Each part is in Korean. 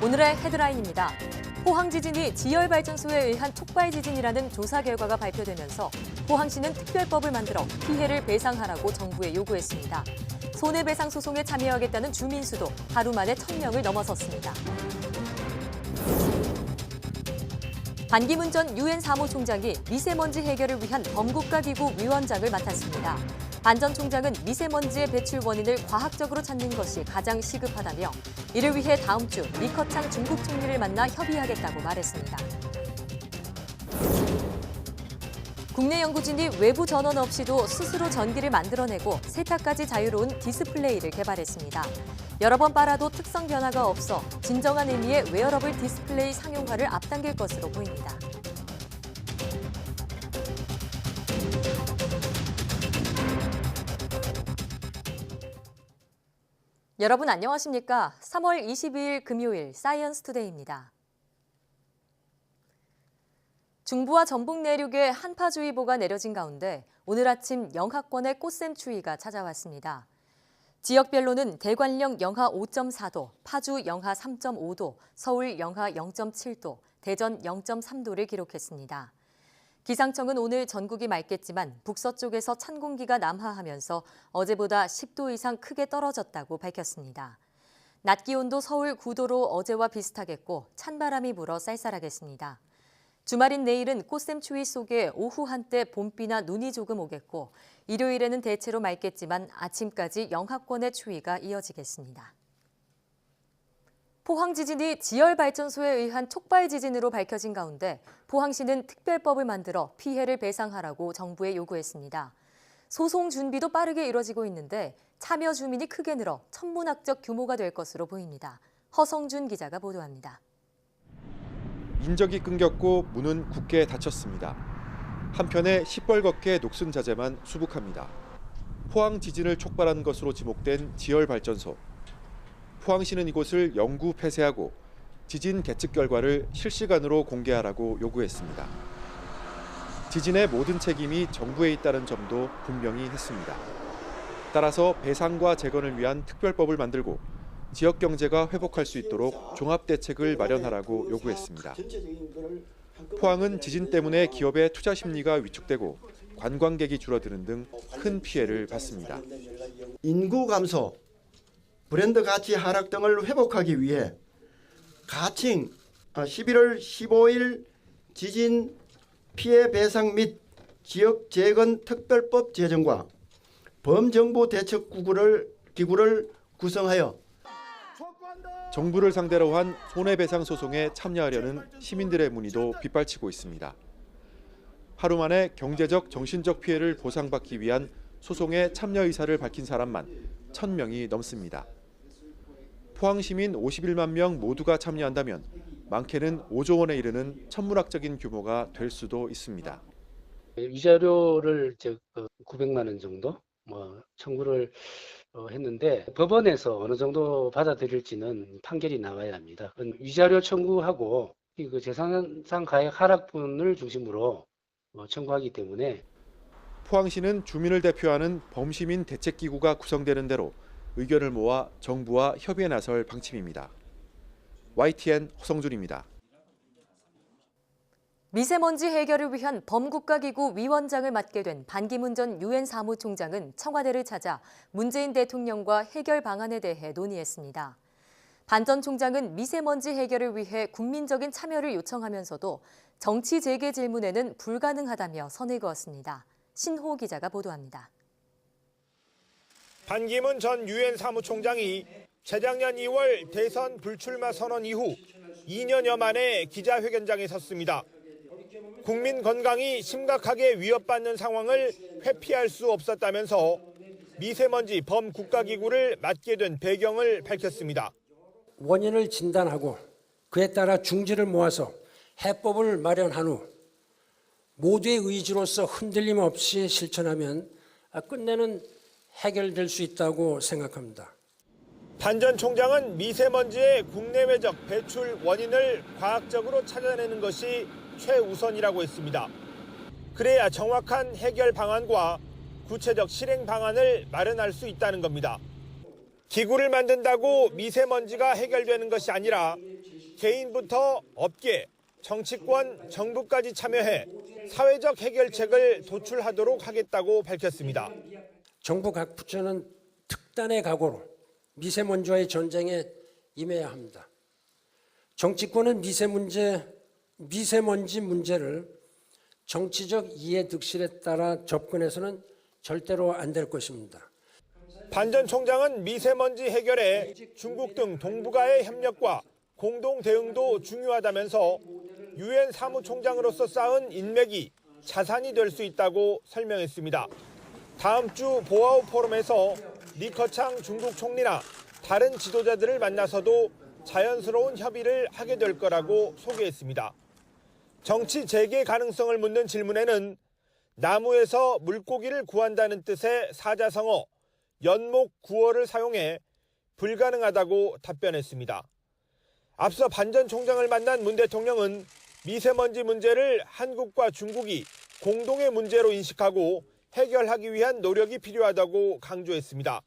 오늘의 헤드라인입니다. 포항 지진이 지열발전소에 의한 촉발 지진이라는 조사 결과가 발표되면서 포항시는 특별법을 만들어 피해를 배상하라고 정부에 요구했습니다. 손해배상 소송에 참여하겠다는 주민 수도 하루 만에 1,000명을 넘어섰습니다. 반기문 전 유엔 사무총장이 미세먼지 해결을 위한 범국가기구 위원장을 맡았습니다. 반 전 총장은 미세먼지의 배출 원인을 과학적으로 찾는 것이 가장 시급하다며 이를 위해 다음 주 리커창 중국 총리를 만나 협의하겠다고 말했습니다. 국내 연구진이 외부 전원 없이도 스스로 전기를 만들어내고 세탁까지 자유로운 디스플레이를 개발했습니다. 여러 번 빨아도 특성 변화가 없어 진정한 의미의 웨어러블 디스플레이 상용화를 앞당길 것으로 보입니다. 여러분 안녕하십니까? 3월 22일 금요일 사이언스 투데이입니다. 중부와 전북 내륙에 한파주의보가 내려진 가운데 오늘 아침 영하권의 꽃샘추위가 찾아왔습니다. 지역별로는 대관령 영하 5.4도, 파주 영하 3.5도, 서울 영하 0.7도, 대전 0.3도를 기록했습니다. 기상청은 오늘 전국이 맑겠지만 북서쪽에서 찬 공기가 남하하면서 어제보다 10도 이상 크게 떨어졌다고 밝혔습니다. 낮 기온도 서울 9도로 어제와 비슷하겠고 찬바람이 불어 쌀쌀하겠습니다. 주말인 내일은 꽃샘추위 속에 오후 한때 봄비나 눈이 조금 오겠고 일요일에는 대체로 맑겠지만 아침까지 영하권의 추위가 이어지겠습니다. 포항 지진이 지열발전소에 의한 촉발 지진으로 밝혀진 가운데 포항시는 특별법을 만들어 피해를 배상하라고 정부에 요구했습니다. 소송 준비도 빠르게 이뤄지고 있는데 참여 주민이 크게 늘어 천문학적 규모가 될 것으로 보입니다. 허성준 기자가 보도합니다. 인적이 끊겼고 문은 굳게 닫혔습니다. 한편에 시뻘겋게 녹슨 자재만 수북합니다. 포항 지진을 촉발한 것으로 지목된 지열발전소. 포항시는 이곳을 영구 폐쇄하고 지진 계측 결과를 실시간으로 공개하라고 요구했습니다. 지진의 모든 책임이 정부에 있다는 점도 분명히 했습니다. 따라서 배상과 재건을 위한 특별법을 만들고 지역 경제가 회복할 수 있도록 종합 대책을 마련하라고 요구했습니다. 포항은 지진 때문에 기업의 투자 심리가 위축되고 관광객이 줄어드는 등 큰 피해를 봤습니다. 인구 감소, 브랜드 가치 하락 등을 회복하기 위해 가칭 11월 15일 지진 피해 배상 및 지역 재건 특별법 제정과 범정부 대책 기구를 구성하여 정부를 상대로 한 손해배상 소송에 참여하려는 시민들의 문의도 빗발치고 있습니다. 하루 만에 경제적, 정신적 피해를 보상받기 위한 소송에 참여 의사를 밝힌 사람만 1,000명이 넘습니다. 포항 시민 51만 명 모두가 참여한다면 많게는 5조 원에 이르는 천문학적인 규모가 될 수도 있습니다. 위자료를 900만 원 정도 청구를 했는데 법원에서 어느 정도 받아들일지는 판결이 나와야 합니다. 위자료 청구하고 그 재산상 가액 하락분을 중심으로 청구하기 때문에 포항시는 주민을 대표하는 범시민 대책기구가 구성되는 대로 의견을 모아 정부와 협의에 나설 방침입니다. YTN 허성준입니다. 미세먼지 해결을 위한 범국가기구 위원장을 맡게 된 반기문 전 유엔 사무총장은 청와대를 찾아 문재인 대통령과 해결 방안에 대해 논의했습니다. 반 전 총장은 미세먼지 해결을 위해 국민적인 참여를 요청하면서도 정치 재개 질문에는 불가능하다며 선을 그었습니다. 신호 기자가 보도합니다. 반기문 전 유엔 사무총장이 재작년 2월 대선 불출마 선언 이후 2년여 만에 기자회견장에 섰습니다. 국민 건강이 심각하게 위협받는 상황을 회피할 수 없었다면서 미세먼지 범국가기구를 맡게 된 배경을 밝혔습니다. 원인을 진단하고 그에 따라 중지를 모아서 해법을 마련한 후 모두의 의지로서 흔들림 없이 실천하면 끝내는 해결될 수 있다고 생각합니다. 반 전 총장은 미세먼지의 국내외적 배출 원인을 과학적으로 찾아내는 것이 최우선이라고 했습니다. 그래야 정확한 해결 방안과 구체적 실행 방안을 마련할 수 있다는 겁니다. 기구를 만든다고 미세먼지가 해결되는 것이 아니라 개인부터 업계, 정치권, 정부까지 참여해 사회적 해결책을 도출하도록 하겠다고 밝혔습니다. 정부 각 부처는 특단의 각오로 미세먼지와의 전쟁에 임해야 합니다. 정치권은 미세먼지 문제를 정치적 이해득실에 따라 접근해서는 절대로 안 될 것입니다. 반 전 총장은 미세먼지 해결에 중국 등 동북아의 협력과 공동 대응도 중요하다면서 유엔 사무총장으로서 쌓은 인맥이 자산이 될 수 있다고 설명했습니다. 다음 주 보아우 포럼에서 리커창 중국 총리나 다른 지도자들을 만나서도 자연스러운 협의를 하게 될 거라고 소개했습니다. 정치 재개 가능성을 묻는 질문에는 나무에서 물고기를 구한다는 뜻의 사자성어 연목 구어를 사용해 불가능하다고 답변했습니다. 앞서 반 전 총장을 만난 문 대통령은 미세먼지 문제를 한국과 중국이 공동의 문제로 인식하고 해결하기 위한 노력이 필요하다고 강조했습니다.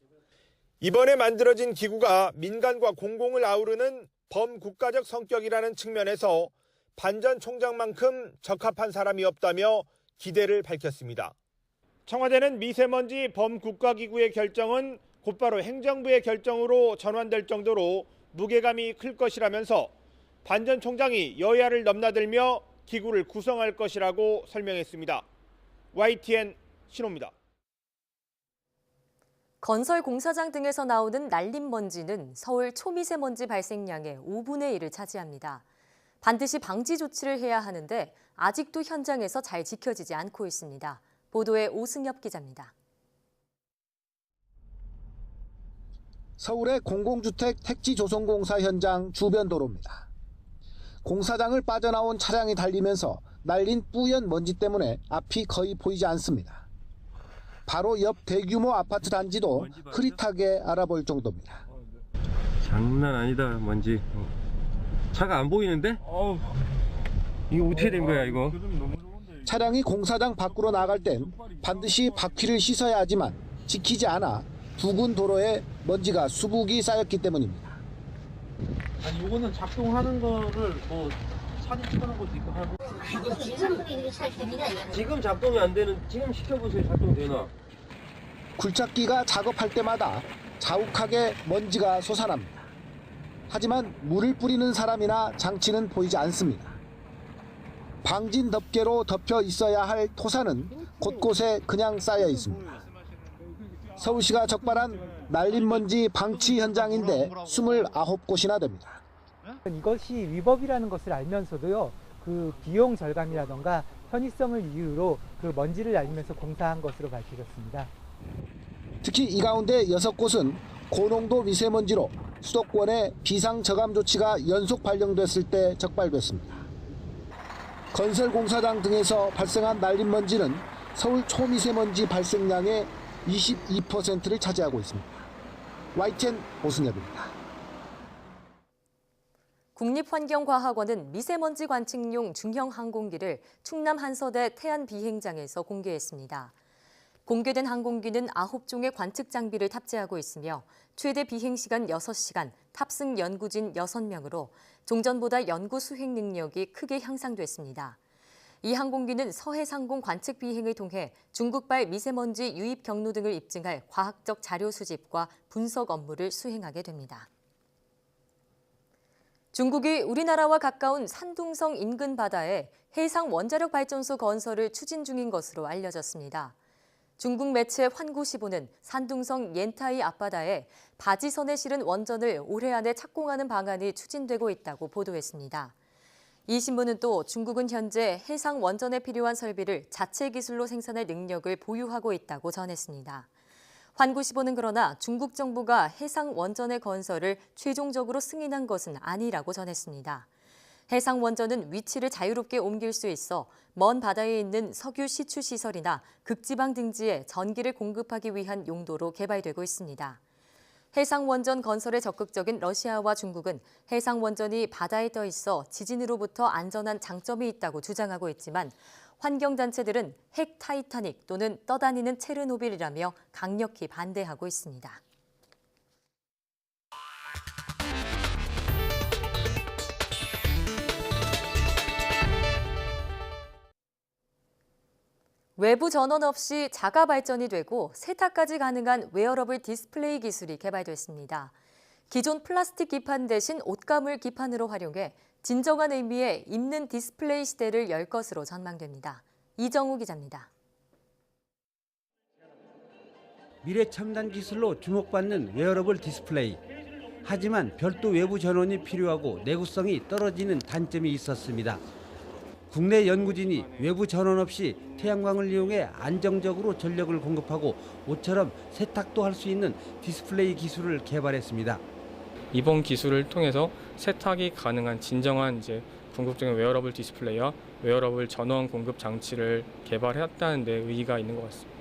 이번에 만들어진 기구가 민간과 공공을 아우르는 범국가적 성격이라는 측면에서 반 전 총장만큼 적합한 사람이 없다며 기대를 밝혔습니다. 청와대는 미세먼지 범국가기구의 결정은 곧바로 행정부의 결정으로 전환될 정도로 무게감이 클 것이라면서 반 전 총장이 여야를 넘나들며 기구를 구성할 것이라고 설명했습니다. YTN 신호입니다. 건설 공사장 등에서 나오는 날림먼지는 서울 초미세먼지 발생량의 5분의 1을 차지합니다. 반드시 방지 조치를 해야 하는데 아직도 현장에서 잘 지켜지지 않고 있습니다. 보도에 오승엽 기자입니다. 서울의 공공주택 택지 조성공사 현장 주변 도로입니다. 공사장을 빠져나온 차량이 달리면서 날린 뿌연 먼지 때문에 앞이 거의 보이지 않습니다. 바로 옆 대규모 아파트 단지도 흐릿하게 알아볼 정도입니다. 장난 아니다, 먼지. 차가 안 보이는데? 이거 어떻게 된 거야, 이거? 차량이 공사장 밖으로 나갈 땐 반드시 바퀴를 씻어야 하지만 지키지 않아 부근 도로에 먼지가 수북이 쌓였기 때문입니다. 아니 요거는 작동하는 거를 뭐 사진 찍어놓은 것도 있고 하고. 지금 작동이 안 되는, 지금 시켜보세요. 작동되나? 굴착기가 작업할 때마다 자욱하게 먼지가 솟아납니다. 하지만 물을 뿌리는 사람이나 장치는 보이지 않습니다. 방진 덮개로 덮여 있어야 할 토사는 곳곳에 그냥 쌓여 있습니다. 서울시가 적발한 날림먼지 방치 현장인데 29곳이나 됩니다. 이것이 위법이라는 것을 알면서도요, 그 비용 절감이라던가 편의성을 이유로 그 먼지를 날리면서 공사한 것으로 밝혀졌습니다. 특히 이 가운데 6곳은 고농도 미세먼지로 수도권에 비상저감 조치가 연속 발령됐을 때 적발됐습니다. 건설 공사장 등에서 발생한 날림먼지는 서울 초미세먼지 발생량의 22%를 차지하고 있습니다. YTN 오승엽입니다. 국립환경과학원은 미세먼지 관측용 중형 항공기를 충남 한서대 태안 비행장에서 공개했습니다. 공개된 항공기는 9종의 관측 장비를 탑재하고 있으며 최대 비행시간 6시간, 탑승 연구진 6명으로 종전보다 연구 수행 능력이 크게 향상됐습니다. 이 항공기는 서해상공 관측 비행을 통해 중국발 미세먼지 유입 경로 등을 입증할 과학적 자료 수집과 분석 업무를 수행하게 됩니다. 중국이 우리나라와 가까운 산둥성 인근 바다에 해상 원자력 발전소 건설을 추진 중인 것으로 알려졌습니다. 중국 매체 환구시보는 산둥성 옌타이 앞바다에 바지선에 실은 원전을 올해 안에 착공하는 방안이 추진되고 있다고 보도했습니다. 이 신문은 또 중국은 현재 해상 원전에 필요한 설비를 자체 기술로 생산할 능력을 보유하고 있다고 전했습니다. 환구시보는 그러나 중국 정부가 해상 원전의 건설을 최종적으로 승인한 것은 아니라고 전했습니다. 해상 원전은 위치를 자유롭게 옮길 수 있어 먼 바다에 있는 석유 시추 시설이나 극지방 등지에 전기를 공급하기 위한 용도로 개발되고 있습니다. 해상 원전 건설에 적극적인 러시아와 중국은 해상 원전이 바다에 떠 있어 지진으로부터 안전한 장점이 있다고 주장하고 있지만 환경단체들은 핵 타이타닉 또는 떠다니는 체르노빌이라며 강력히 반대하고 있습니다. 외부 전원 없이 자가 발전이 되고 세탁까지 가능한 웨어러블 디스플레이 기술이 개발됐습니다. 기존 플라스틱 기판 대신 옷가물 기판으로 활용해 진정한 의미의 입는 디스플레이 시대를 열 것으로 전망됩니다. 이정우 기자입니다. 미래 첨단 기술로 주목받는 웨어러블 디스플레이. 하지만 별도 외부 전원이 필요하고 내구성이 떨어지는 단점이 있었습니다. 국내 연구진이 외부 전원 없이 태양광을 이용해 안정적으로 전력을 공급하고 옷처럼 세탁도 할 수 있는 디스플레이 기술을 개발했습니다. 이번 기술을 통해서 세탁이 가능한 진정한 궁극적인 웨어러블 디스플레이와 웨어러블 전원 공급 장치를 개발했다는 데 의의가 있는 것 같습니다.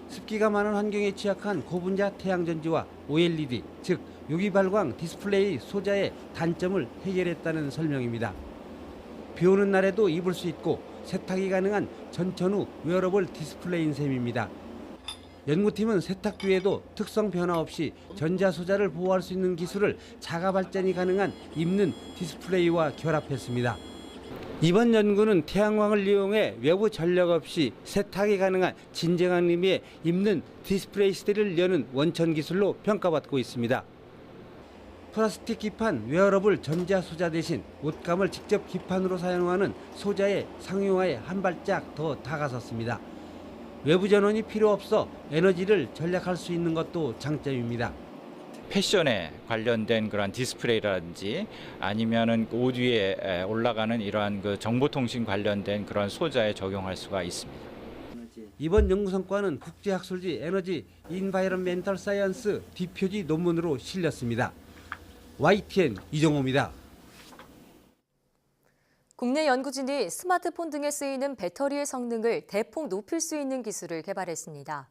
습기가 많은 환경에 취약한 고분자 태양전지와 OLED, 즉 유기발광 디스플레이 소자의 단점을 해결했다는 설명입니다. 비 오는 날에도 입을 수 있고 세탁이 가능한 전천후 웨어러블 디스플레이인 셈입니다. 연구팀은 세탁 뒤에도 특성 변화 없이 전자소자를 보호할 수 있는 기술을 자가 발전이 가능한 입는 디스플레이와 결합했습니다. 이번 연구는 태양광을 이용해 외부 전력 없이 세탁이 가능한 진정한 의미의 입는 디스플레이 시대를 여는 원천 기술로 평가받고 있습니다. 플라스틱 기판 웨어러블 전자소자 대신 옷감을 직접 기판으로 사용하는 소자의 상용화에 한 발짝 더 다가섰습니다. 외부 전원이 필요 없어 에너지를 절약할 수 있는 것도 장점입니다. 패션에 관련된 그런 디스플레이라든지 아니면은 옷 위에 올라가는 이러한 그 정보통신 관련된 그런 소자에 적용할 수가 있습니다. 이번 연구 성과는 국제학술지 에너지 인바이런멘털 사이언스 뒷표지 논문으로 실렸습니다. YTN 이정호입니다. 국내 연구진이 스마트폰 등에 쓰이는 배터리의 성능을 대폭 높일 수 있는 기술을 개발했습니다.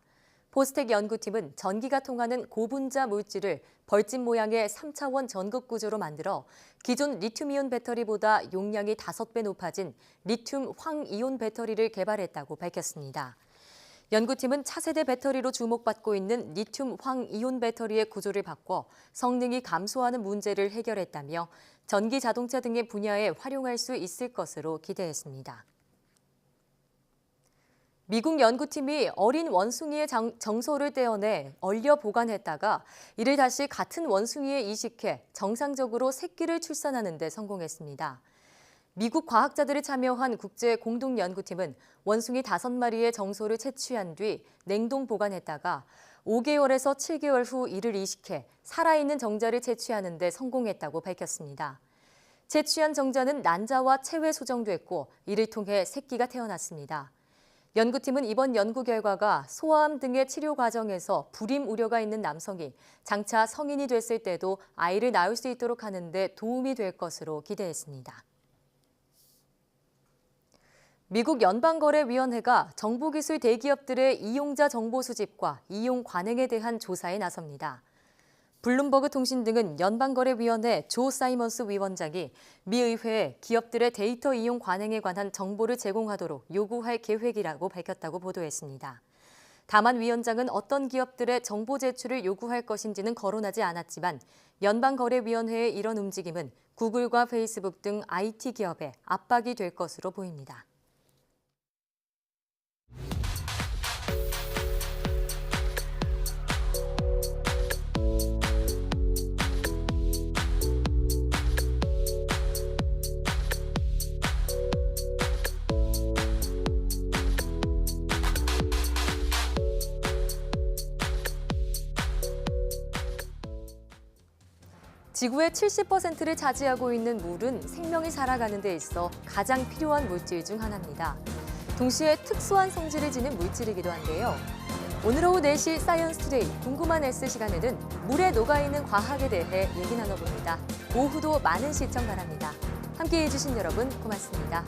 포스텍 연구팀은 전기가 통하는 고분자 물질을 벌집 모양의 3차원 전극 구조로 만들어 기존 리튬이온 배터리보다 용량이 5배 높아진 리튬 황이온 배터리를 개발했다고 밝혔습니다. 연구팀은 차세대 배터리로 주목받고 있는 리튬 황이온 배터리의 구조를 바꿔 성능이 감소하는 문제를 해결했다며 전기 자동차 등의 분야에 활용할 수 있을 것으로 기대했습니다. 미국 연구팀이 어린 원숭이의 정소를 떼어내 얼려 보관했다가 이를 다시 같은 원숭이에 이식해 정상적으로 새끼를 출산하는 데 성공했습니다. 미국 과학자들이 참여한 국제 공동 연구팀은 원숭이 5마리의 정소를 채취한 뒤 냉동 보관했다가 5개월에서 7개월 후 이를 이식해 살아있는 정자를 채취하는 데 성공했다고 밝혔습니다. 채취한 정자는 난자와 체외 소정됐고 이를 통해 새끼가 태어났습니다. 연구팀은 이번 연구 결과가 소아암 등의 치료 과정에서 불임 우려가 있는 남성이 장차 성인이 됐을 때도 아이를 낳을 수 있도록 하는 데 도움이 될 것으로 기대했습니다. 미국 연방거래위원회가 정보기술 대기업들의 이용자 정보 수집과 이용 관행에 대한 조사에 나섭니다. 블룸버그 통신 등은 연방거래위원회 조 사이먼스 위원장이 미 의회에 기업들의 데이터 이용 관행에 관한 정보를 제공하도록 요구할 계획이라고 밝혔다고 보도했습니다. 다만 위원장은 어떤 기업들의 정보 제출을 요구할 것인지는 거론하지 않았지만 연방거래위원회의 이런 움직임은 구글과 페이스북 등 IT 기업에 압박이 될 것으로 보입니다. 지구의 70%를 차지하고 있는 물은 생명이 살아가는 데 있어 가장 필요한 물질 중 하나입니다. 동시에 특수한 성질을 지닌 물질이기도 한데요. 오늘 오후 4시 사이언스 투데이 궁금한 S 시간에는 물에 녹아있는 과학에 대해 얘기 나눠봅니다. 오후도 많은 시청 바랍니다. 함께해 주신 여러분 고맙습니다.